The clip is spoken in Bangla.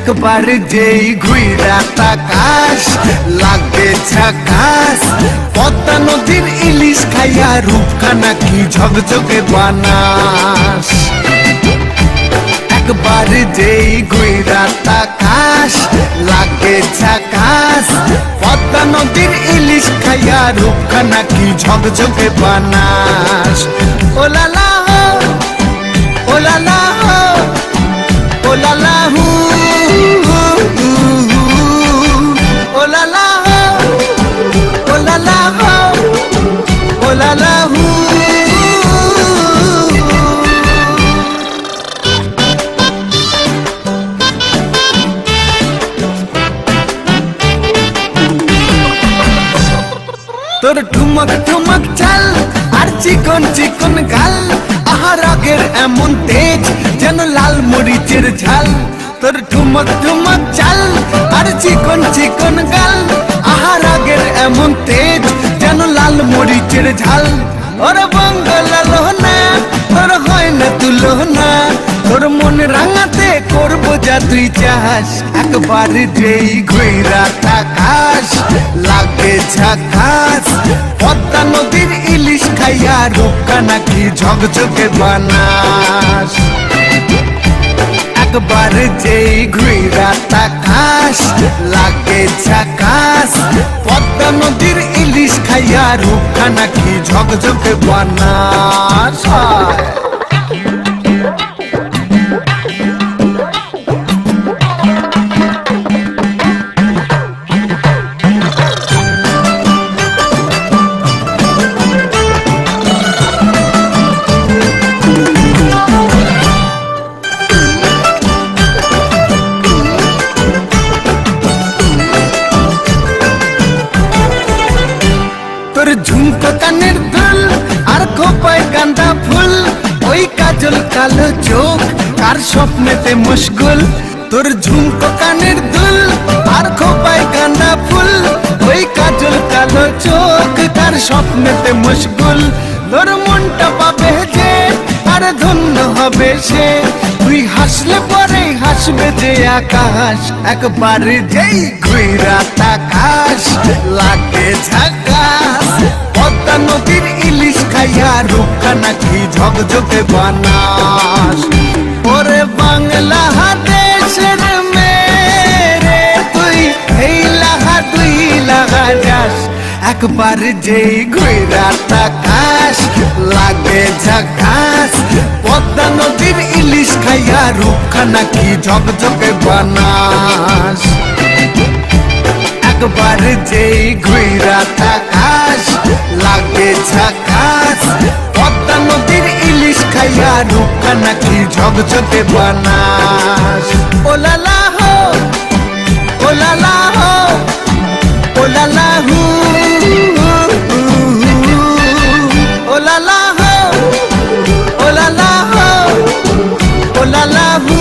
একবার যেই ঘুইরা তাকাস লাগে ঝাকাস। পদ্মা নদীর ইলিশ খাইয়া রূপখানা কি ঝকঝকে বানাস। একবার যেই ঘুইরা তাকাস লাগে ঝাকাস। পদ্মা নদীর ইলিশ খাইয়া রূপখানা কি ঝকঝকে বানাস। ওলালা ওলালা ওলালা হু ওলালা ওলালা ওলালা হু। তোর ঠুমক ঠুমক চাল আর চিকন চিকন গাল, আহার আগের এমন তেজ যেন লাল মরিচের ঝাল। তোর ঠুমক ঠুমক চাল আর চিকন চিকন গাল, আহার আগের এমন তেজ যেন লাল মরিচের ঝাল। ওর বাংলা লোহনা তোর হয় না তুলনা, তোর মন রাঙাতে করবো যা তুই চাস। একবার যেই ঘুইরা তাকাস লাগে ঝাকাস। পদ্মা নদীর ইলিশ খাইয়া রূপখানা কি ঝকঝকে বানাস। একবার যেই ঘুইরা তাকাস লাগে ঝাকাস। পদ্মা নদীর ইলিশ খাইয়া রূপখানা কি ঝকঝকে বানাস। তোর ঝুমকো কানের দুল আর খোপায় গাঁদা ফুল, ওই কাজল কালো চোখ কার স্বপ্নেতে মুশগুল। তোর ঝুমকো কানের দুল আর খোপায় গাঁদা ফুল, ওই কাজল কালো চোখ কার স্বপ্নেতে মুশগুল। তোর মনটা পাবে যে আর ধন্য হবে সে, তুই হাসলে পরে হাসবে যে আকাশ। একবার যেই ঘুইরা তাকাস লাগে ঝাকাস। পদ্মা নদীর ইলিশ খাইয়া রূপখানা কি ঝকঝকে বানাস। ওরে বাংলা দেশের মেরে তুই এই লাগা তুই লাগা যাস। একবার যেই ঘুইরা তাকাস লাগে ঝাকাস। পদ্মা নদীর ইলিশ খাইয়া রূপখানা কি ঝকঝকে বানাস। একবার যেই ঘুইরা তাকাস লাগে ঝাকাস। পদ্মা নদীর ইলিশ খাইয়া রূপখানা কি ঝকঝকে বানাস। ওলালা হো ওলালা হো ওলালা হু ওলালা হো ওলালা হো ওলালা হু।